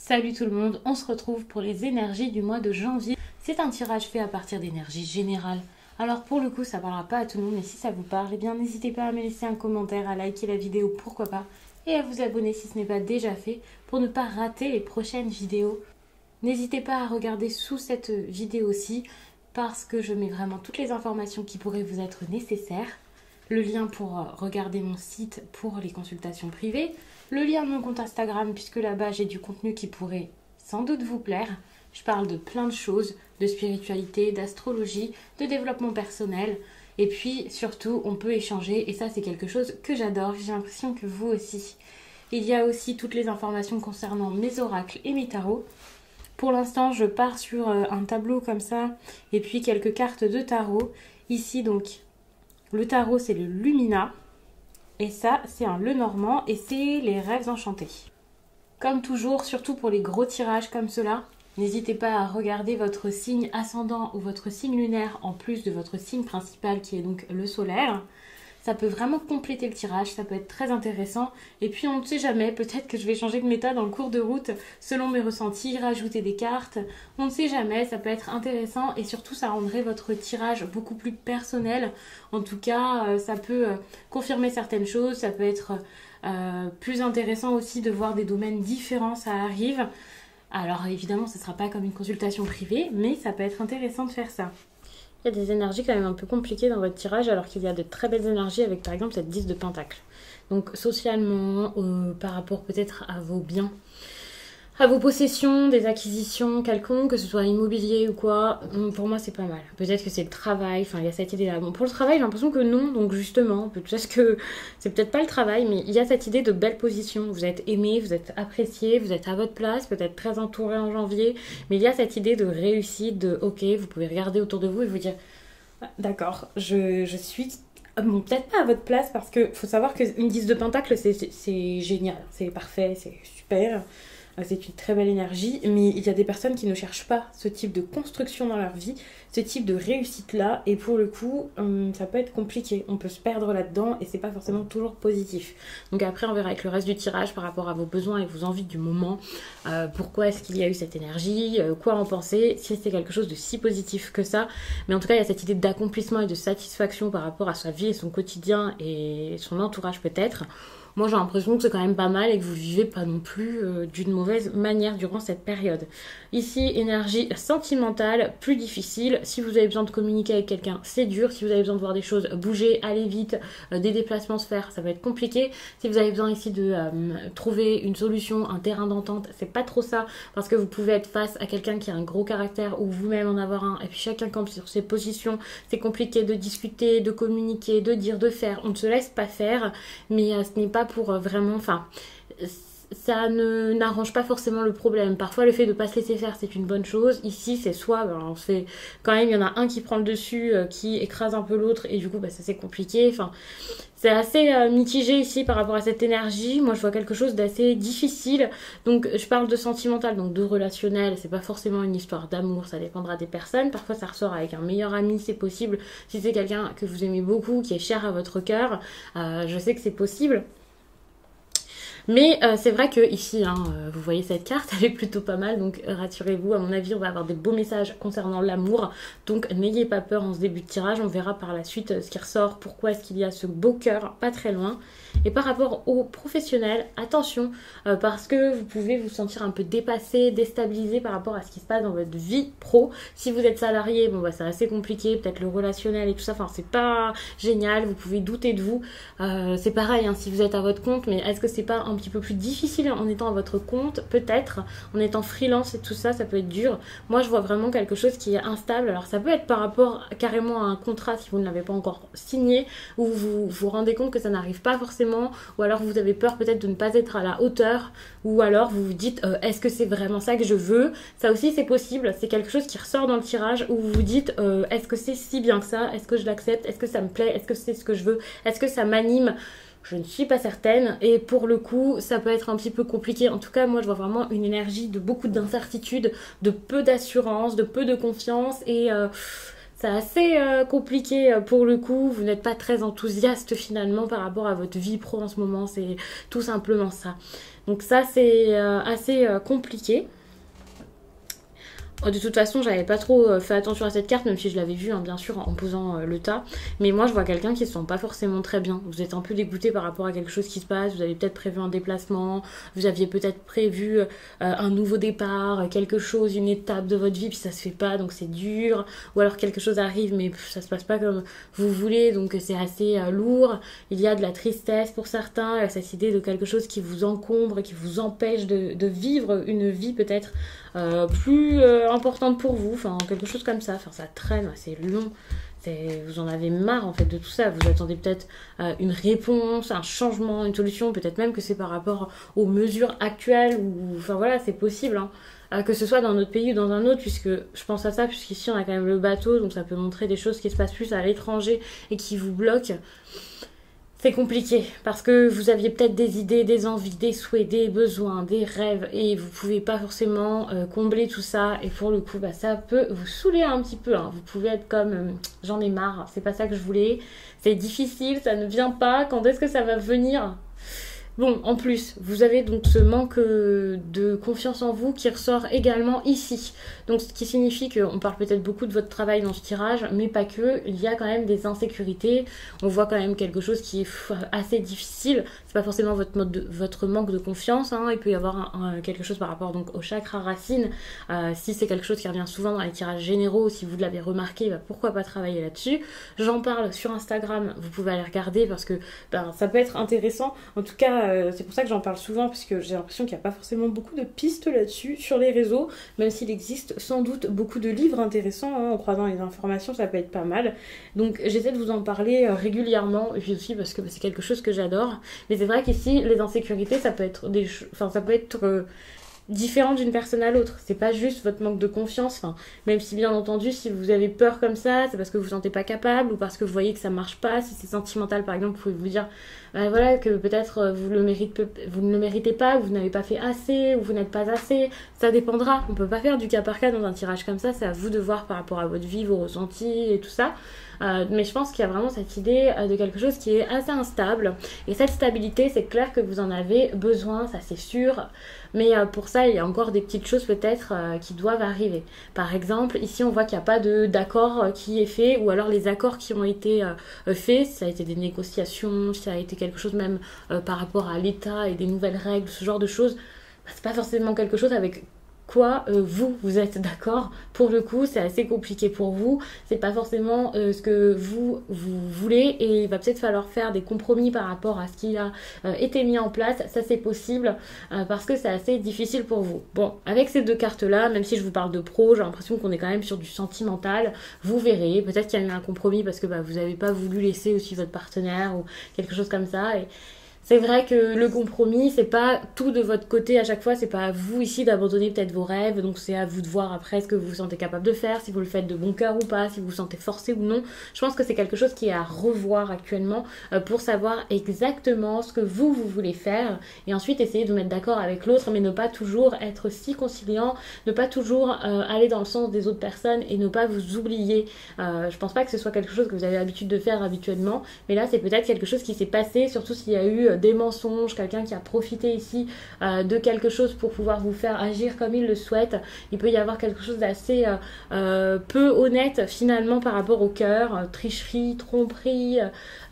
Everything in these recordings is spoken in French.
Salut tout le monde, on se retrouve pour les énergies du mois de janvier. C'est un tirage fait à partir d'énergie générale. Alors pour le coup, ça parlera pas à tout le monde, mais si ça vous parle, eh bien n'hésitez pas à me laisser un commentaire, à liker la vidéo, pourquoi pas, et à vous abonner si ce n'est pas déjà fait pour ne pas rater les prochaines vidéos. N'hésitez pas à regarder sous cette vidéo-ci parce que je mets vraiment toutes les informations qui pourraient vous être nécessaires. Le lien pour regarder mon site pour les consultations privées, le lien de mon compte Instagram puisque là-bas j'ai du contenu qui pourrait sans doute vous plaire. Je parle de plein de choses, de spiritualité, d'astrologie, de développement personnel et puis surtout on peut échanger et ça c'est quelque chose que j'adore, j'ai l'impression que vous aussi. Il y a aussi toutes les informations concernant mes oracles et mes tarots. Pour l'instant je pars sur un tableau comme ça et puis quelques cartes de tarot. Ici donc le tarot, c'est le Lumina. Et ça, c'est un Lenormand et c'est les rêves enchantés. Comme toujours, surtout pour les gros tirages comme cela, n'hésitez pas à regarder votre signe ascendant ou votre signe lunaire en plus de votre signe principal qui est donc le solaire. Ça peut vraiment compléter le tirage, ça peut être très intéressant. Et puis on ne sait jamais, peut-être que je vais changer de méthode en cours de route selon mes ressentis, rajouter des cartes. On ne sait jamais, ça peut être intéressant et surtout ça rendrait votre tirage beaucoup plus personnel. En tout cas, ça peut confirmer certaines choses, ça peut être plus intéressant aussi de voir des domaines différents, ça arrive. Alors évidemment, ce ne sera pas comme une consultation privée, mais ça peut être intéressant de faire ça. Il y a des énergies quand même un peu compliquées dans votre tirage alors qu'il y a de très belles énergies avec par exemple cette 10 de pentacle. Donc socialement, par rapport peut-être à vos biens, à vos possessions, des acquisitions quelconques, que ce soit immobilier ou quoi, pour moi c'est pas mal. Peut-être que c'est le travail, enfin il y a cette idée-là. Bon, pour le travail j'ai l'impression que non, donc justement, peut-être que c'est peut-être pas le travail, mais il y a cette idée de belle position. Vous êtes aimé, vous êtes apprécié, vous êtes à votre place, peut-être très entouré en janvier, mais il y a cette idée de réussite, de ok, vous pouvez regarder autour de vous et vous dire d'accord, je suis... Bon, peut-être pas à votre place parce que faut savoir qu'une 10 de pentacle c'est génial, c'est parfait, c'est super. C'est une très belle énergie, mais il y a des personnes qui ne cherchent pas ce type de construction dans leur vie, ce type de réussite-là, et pour le coup, ça peut être compliqué. On peut se perdre là-dedans et c'est pas forcément toujours positif. Donc après, on verra avec le reste du tirage par rapport à vos besoins et vos envies du moment, pourquoi est-ce qu'il y a eu cette énergie, quoi en penser, si c'est quelque chose de si positif que ça. Mais en tout cas, il y a cette idée d'accomplissement et de satisfaction par rapport à sa vie et son quotidien et son entourage peut-être. Moi, j'ai l'impression que c'est quand même pas mal et que vous vivez pas non plus d'une mauvaise manière durant cette période. Ici, énergie sentimentale, plus difficile. Si vous avez besoin de communiquer avec quelqu'un, c'est dur. Si vous avez besoin de voir des choses bouger, aller vite, des déplacements se faire, ça va être compliqué. Si vous avez besoin ici de trouver une solution, un terrain d'entente, c'est pas trop ça. Parce que vous pouvez être face à quelqu'un qui a un gros caractère ou vous-même en avoir un. Et puis chacun campe sur ses positions. C'est compliqué de discuter, de communiquer, de dire, de faire. On ne se laisse pas faire. Mais ce n'est pas pour vraiment, enfin, ça n'arrange pas forcément le problème. Parfois, le fait de ne pas se laisser faire, c'est une bonne chose. Ici, c'est soit, c'est quand même, il y en a un qui prend le dessus, qui écrase un peu l'autre, et du coup, ça c'est compliqué. Enfin, c'est assez mitigé ici par rapport à cette énergie. Moi, je vois quelque chose d'assez difficile. Donc, je parle de sentimental, donc de relationnel. C'est pas forcément une histoire d'amour, ça dépendra des personnes. Parfois, ça ressort avec un meilleur ami, c'est possible. Si c'est quelqu'un que vous aimez beaucoup, qui est cher à votre cœur, je sais que c'est possible. Mais c'est vrai que ici, vous voyez cette carte, elle est plutôt pas mal, donc rassurez-vous, à mon avis, on va avoir des beaux messages concernant l'amour. Donc n'ayez pas peur en ce début de tirage, on verra par la suite ce qui ressort, pourquoi est-ce qu'il y a ce beau cœur pas très loin. Et par rapport aux professionnels, attention, parce que vous pouvez vous sentir un peu dépassé, déstabilisé par rapport à ce qui se passe dans votre vie pro. Si vous êtes salarié, bon c'est assez compliqué, peut-être le relationnel et tout ça, enfin c'est pas génial, vous pouvez douter de vous. C'est pareil, si vous êtes à votre compte, mais est-ce que c'est pas un petit peu plus difficile en étant à votre compte? Peut-être, en étant freelance et tout ça, ça peut être dur. Moi, je vois vraiment quelque chose qui est instable. Alors, ça peut être par rapport carrément à un contrat si vous ne l'avez pas encore signé, ou vous vous rendez compte que ça n'arrive pas forcément, ou alors vous avez peur peut-être de ne pas être à la hauteur, ou alors vous vous dites est-ce que c'est vraiment ça que je veux? Ça aussi, c'est possible. C'est quelque chose qui ressort dans le tirage où vous vous dites est-ce que c'est si bien que ça? Est-ce que je l'accepte? Est-ce que ça me plaît? Est-ce que c'est ce que je veux? Est-ce que ça m'anime? Je ne suis pas certaine et pour le coup ça peut être un petit peu compliqué. En tout cas moi je vois vraiment une énergie de beaucoup d'incertitude, de peu d'assurance, de peu de confiance et c'est assez compliqué pour le coup. Vous n'êtes pas très enthousiaste finalement par rapport à votre vie pro en ce moment. C'est tout simplement ça. Donc ça, c'est assez compliqué. De toute façon, j'avais pas trop fait attention à cette carte, même si je l'avais vue, hein, bien sûr, en posant le tas. Mais moi, je vois quelqu'un qui se sent pas forcément très bien. Vous êtes un peu dégoûté par rapport à quelque chose qui se passe. Vous avez peut-être prévu un déplacement. Vous aviez peut-être prévu un nouveau départ, quelque chose, une étape de votre vie, puis ça se fait pas, donc c'est dur. Ou alors quelque chose arrive, mais ça se passe pas comme vous voulez, donc c'est assez lourd. Il y a de la tristesse pour certains, cette idée de quelque chose qui vous encombre, qui vous empêche de vivre une vie peut-être plus importante pour vous, enfin quelque chose comme ça, enfin ça traîne, c'est long, vous en avez marre en fait de tout ça, vous attendez peut-être une réponse, un changement, une solution, peut-être même que c'est par rapport aux mesures actuelles, ou enfin voilà, c'est possible, hein. Que ce soit dans notre pays ou dans un autre, puisque je pense à ça, puisqu'ici on a quand même le bateau, donc ça peut montrer des choses qui se passent plus à l'étranger et qui vous bloquent. C'est compliqué parce que vous aviez peut-être des idées, des envies, des souhaits, des besoins, des rêves et vous pouvez pas forcément combler tout ça et pour le coup bah, ça peut vous saouler un petit peu, hein. Vous pouvez être comme j'en ai marre, c'est pas ça que je voulais, c'est difficile, ça ne vient pas, quand est-ce que ça va venir? Bon, en plus, vous avez donc ce manque de confiance en vous qui ressort également ici. Donc, ce qui signifie qu'on parle peut-être beaucoup de votre travail dans ce tirage, mais pas que. Il y a quand même des insécurités. On voit quand même quelque chose qui est assez difficile. C'est pas forcément votre manque de confiance, hein. Il peut y avoir quelque chose par rapport donc au chakra racine. Si c'est quelque chose qui revient souvent dans les tirages généraux, si vous l'avez remarqué, bah, pourquoi pas travailler là-dessus. J'en parle sur Instagram. Vous pouvez aller regarder parce que ça peut être intéressant. En tout cas, c'est pour ça que j'en parle souvent, parce que j'ai l'impression qu'il n'y a pas forcément beaucoup de pistes là-dessus sur les réseaux, même s'il existe sans doute beaucoup de livres intéressants, hein, en croisant les informations, ça peut être pas mal. Donc j'essaie de vous en parler régulièrement, et puis aussi parce que c'est quelque chose que j'adore. Mais c'est vrai qu'ici, les insécurités, ça peut être différent d'une personne à l'autre. C'est pas juste votre manque de confiance, enfin, même si bien entendu, si vous avez peur comme ça, c'est parce que vous vous sentez pas capable ou parce que vous voyez que ça marche pas. Si c'est sentimental par exemple, vous pouvez vous dire voilà, que peut-être vous ne le méritez pas, ou vous n'avez pas fait assez, ou vous n'êtes pas assez. Ça dépendra. On peut pas faire du cas par cas dans un tirage comme ça, c'est à vous de voir par rapport à votre vie, vos ressentis et tout ça. Mais je pense qu'il y a vraiment cette idée de quelque chose qui est assez instable. Et cette stabilité, c'est clair que vous en avez besoin, ça c'est sûr. Mais pour ça, il y a encore des petites choses peut-être qui doivent arriver. Par exemple, ici on voit qu'il n'y a pas d'accord qui est fait, ou alors les accords qui ont été faits, ça a été des négociations, ça a été quelque chose même par rapport à l'État et des nouvelles règles, ce genre de choses. C'est pas forcément quelque chose avec quoi vous êtes d'accord. Pour le coup, c'est assez compliqué pour vous, c'est pas forcément ce que vous voulez, et il va peut-être falloir faire des compromis par rapport à ce qui a été mis en place. Ça c'est possible parce que c'est assez difficile pour vous. Bon, avec ces deux cartes là, même si je vous parle de pro, j'ai l'impression qu'on est quand même sur du sentimental. Vous verrez, peut-être qu'il y a eu un compromis parce que vous n'avez pas voulu laisser aussi votre partenaire ou quelque chose comme ça, et c'est vrai que le compromis, c'est pas tout de votre côté à chaque fois, c'est pas à vous ici d'abandonner peut-être vos rêves, donc c'est à vous de voir après ce que vous vous sentez capable de faire, si vous le faites de bon cœur ou pas, si vous vous sentez forcé ou non. Je pense que c'est quelque chose qui est à revoir actuellement pour savoir exactement ce que vous voulez faire, et ensuite essayer de vous mettre d'accord avec l'autre, mais ne pas toujours être si conciliant, ne pas toujours aller dans le sens des autres personnes et ne pas vous oublier. Je pense pas que ce soit quelque chose que vous avez l'habitude de faire habituellement, mais là c'est peut-être quelque chose qui s'est passé, surtout s'il y a eu des mensonges, quelqu'un qui a profité ici de quelque chose pour pouvoir vous faire agir comme il le souhaite. Il peut y avoir quelque chose d'assez peu honnête finalement par rapport au cœur, tricherie, tromperie,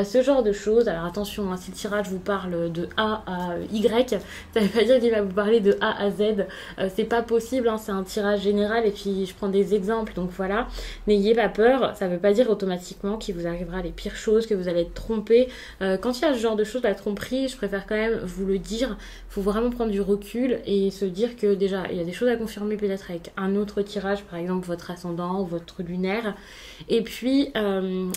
ce genre de choses. Alors attention, hein, si le tirage vous parle de A à Y, ça veut pas dire qu'il va vous parler de A à Z, c'est pas possible, hein, c'est un tirage général et puis je prends des exemples, donc voilà, n'ayez pas peur, ça veut pas dire automatiquement qu'il vous arrivera les pires choses, que vous allez être trompé. Quand il y a ce genre de choses, la tromperie, je préfère quand même vous le dire. Il faut vraiment prendre du recul et se dire que déjà, il y a des choses à confirmer peut-être avec un autre tirage, par exemple votre ascendant ou votre lunaire. Et puis,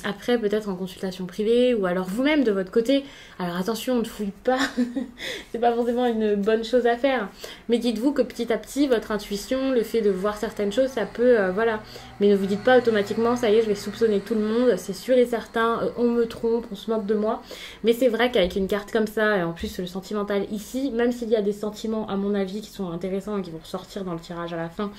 après, peut-être en consultation privée ou alors vous-même de votre côté. Alors attention, on ne fouille pas. C'est pas forcément une bonne chose à faire. Mais dites-vous que petit à petit, votre intuition, le fait de voir certaines choses, ça peut, voilà. Mais ne vous dites pas automatiquement, ça y est, je vais soupçonner tout le monde. C'est sûr et certain, on me trompe, on se moque de moi. Mais c'est vrai qu'avec une carte comme ça, et en plus le sentimental ici, même s'il y a des sentiments à mon avis qui sont intéressants et qui vont ressortir dans le tirage à la fin,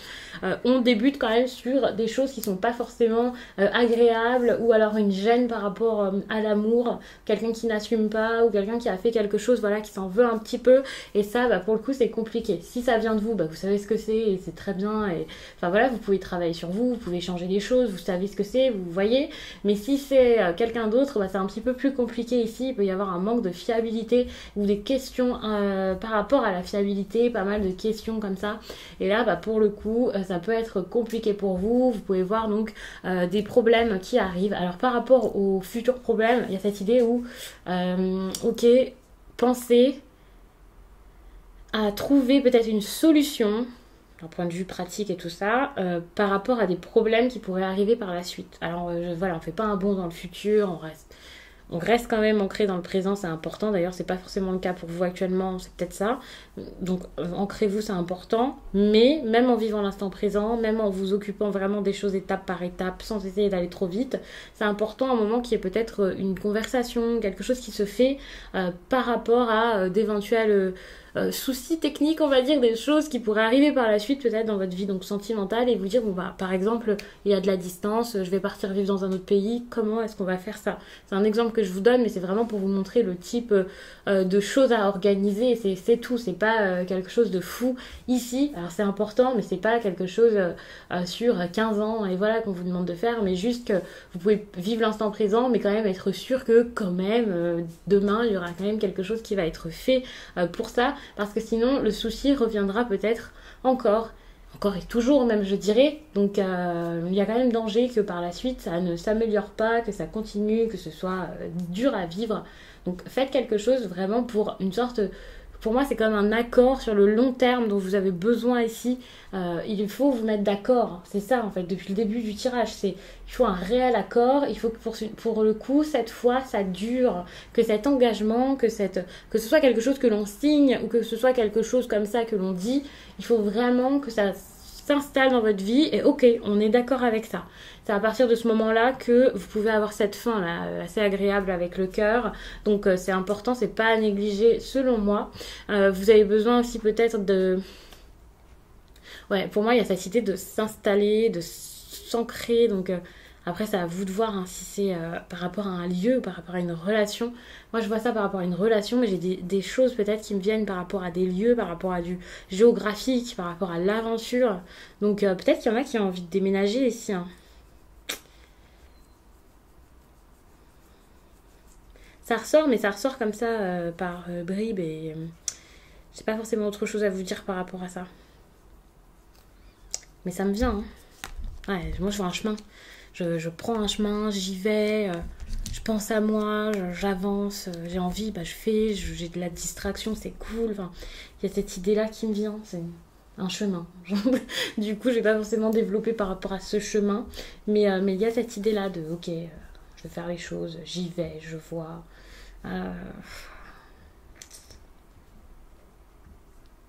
on débute quand même sur des choses qui sont pas forcément agréables, ou alors une gêne par rapport à l'amour, quelqu'un qui n'assume pas, ou quelqu'un qui a fait quelque chose, voilà, qui s'en veut un petit peu, et ça, pour le coup, c'est compliqué. Si ça vient de vous, vous savez ce que c'est, et c'est très bien, et enfin voilà, vous pouvez travailler sur vous, vous pouvez changer les choses, vous savez ce que c'est, vous voyez, mais si c'est quelqu'un d'autre, c'est un petit peu plus compliqué ici, il peut y avoir un manque de fiabilité, ou des questions par rapport à la fiabilité, pas mal de questions comme ça, et là, pour le coup, ça peut être compliqué pour vous, vous pouvez voir donc des problèmes qui arrivent. Alors par rapport aux futurs problèmes, il y a cette idée où, ok, pensez à trouver peut-être une solution d'un point de vue pratique et tout ça, par rapport à des problèmes qui pourraient arriver par la suite. Alors voilà, on fait pas un bond dans le futur, on reste quand même ancré dans le présent, c'est important. D'ailleurs, c'est pas forcément le cas pour vous actuellement, c'est peut-être ça. Donc, ancrez-vous, c'est important. Mais même en vivant l'instant présent, même en vous occupant vraiment des choses étape par étape, sans essayer d'aller trop vite, c'est important à un moment qu'il y ait peut-être une conversation, quelque chose qui se fait par rapport à d'éventuels soucis techniques, on va dire, des choses qui pourraient arriver par la suite peut-être dans votre vie donc sentimentale, et vous dire, par exemple, il y a de la distance, je vais partir vivre dans un autre pays, comment est-ce qu'on va faire ça? C'est un exemple que je vous donne, mais c'est vraiment pour vous montrer le type de choses à organiser, et c'est tout, c'est pas quelque chose de fou ici. Alors c'est important, mais c'est pas quelque chose sur 15 ans et voilà qu'on vous demande de faire, mais juste que vous pouvez vivre l'instant présent, mais quand même être sûr que quand même demain il y aura quand même quelque chose qui va être fait pour ça, parce que sinon le souci reviendra peut-être encore et toujours même, je dirais. Donc il y a quand même danger que par la suite ça ne s'améliore pas, que ça continue, que ce soit dur à vivre. Donc faites quelque chose vraiment pour une sorte... Pour moi, c'est comme un accord sur le long terme dont vous avez besoin ici. Il faut vous mettre d'accord. C'est ça, en fait, depuis le début du tirage. Il faut un réel accord. Il faut que pour le coup, cette fois, ça dure. Que cet engagement, que ce soit quelque chose que l'on signe, ou que ce soit quelque chose comme ça que l'on dit, il faut vraiment que ça s'installe dans votre vie, et ok, on est d'accord avec ça. C'est à partir de ce moment-là que vous pouvez avoir cette fin là assez agréable avec le cœur. Donc c'est important, c'est pas à négliger selon moi. Vous avez besoin aussi peut-être de... Ouais, pour moi il y a cette idée de s'installer, de s'ancrer, donc après c'est à vous de voir si c'est par rapport à un lieu ou par rapport à une relation. Moi je vois ça par rapport à une relation, mais j'ai des choses peut-être qui me viennent par rapport à des lieux, par rapport à du géographique, par rapport à l'aventure. Donc peut-être qu'il y en a qui ont envie de déménager ici. Ça ressort, mais ça ressort comme ça par bribes, et j'ai pas forcément autre chose à vous dire par rapport à ça. Mais ça me vient. Ouais, moi je vois un chemin. Je prends un chemin, j'y vais, je pense à moi, j'avance, j'ai envie, je fais, j'ai de la distraction, c'est cool. Enfin, il y a cette idée-là qui me vient, c'est un chemin. Du coup, je vais pas forcément développer par rapport à ce chemin, mais il y a cette idée-là de, ok, je vais faire les choses, j'y vais, je vois.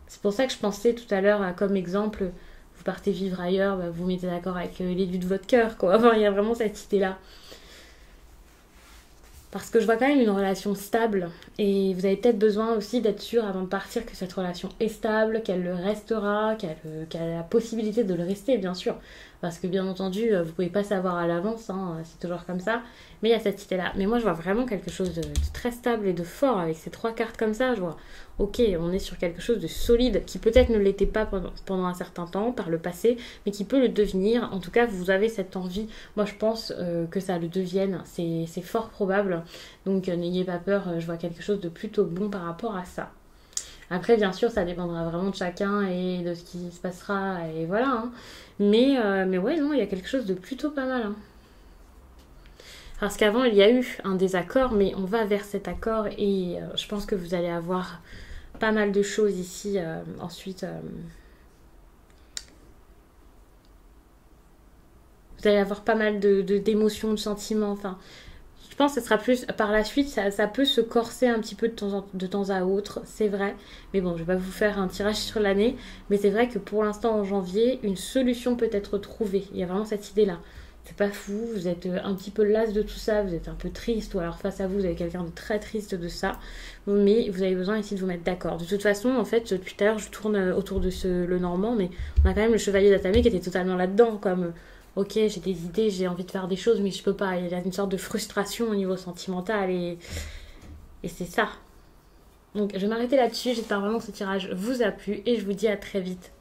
C'est pour ça que je pensais tout à l'heure comme exemple, vous partez vivre ailleurs, vous mettez d'accord avec l'élu de votre cœur, quoi. Enfin, il y a vraiment cette idée-là. Parce que je vois quand même une relation stable, et vous avez peut-être besoin aussi d'être sûr avant de partir que cette relation est stable, qu'elle le restera, qu'elle a la possibilité de le rester, bien sûr. Parce que bien entendu, vous pouvez pas savoir à l'avance, c'est toujours comme ça. Mais il y a cette idée-là. Mais moi, je vois vraiment quelque chose de très stable et de fort avec ces 3 cartes comme ça. Je vois, ok, on est sur quelque chose de solide qui peut-être ne l'était pas pendant un certain temps, par le passé, mais qui peut le devenir. En tout cas, vous avez cette envie. Moi, je pense que ça le devienne. C'est fort probable. Donc, n'ayez pas peur. Je vois quelque chose de plutôt bon par rapport à ça. Après, bien sûr, ça dépendra vraiment de chacun et de ce qui se passera. Et voilà. Mais ouais, non, il y a quelque chose de plutôt pas mal. Parce qu'avant, il y a eu un désaccord, mais on va vers cet accord, et je pense que vous allez avoir pas mal de choses ici ensuite. Vous allez avoir pas mal d'émotions, de sentiments. Enfin, je pense que ce sera plus par la suite, ça peut se corser un petit peu de temps à autre, c'est vrai. Mais bon, je vais pas vous faire un tirage sur l'année, mais c'est vrai que pour l'instant, en janvier, une solution peut être trouvée. Il y a vraiment cette idée-là. c'est pas fou, vous êtes un petit peu las de tout ça, vous êtes un peu triste, ou alors face à vous, vous avez quelqu'un de très triste de ça, mais vous avez besoin ici de vous mettre d'accord. De toute façon, en fait, depuis tout à l'heure, je tourne autour de le Normand, mais on a quand même le chevalier d'Atamé qui était totalement là-dedans, comme, ok, j'ai des idées, j'ai envie de faire des choses, mais je peux pas. Il y a une sorte de frustration au niveau sentimental, et c'est ça. Donc, je vais m'arrêter là-dessus, j'espère vraiment que ce tirage vous a plu, et je vous dis à très vite.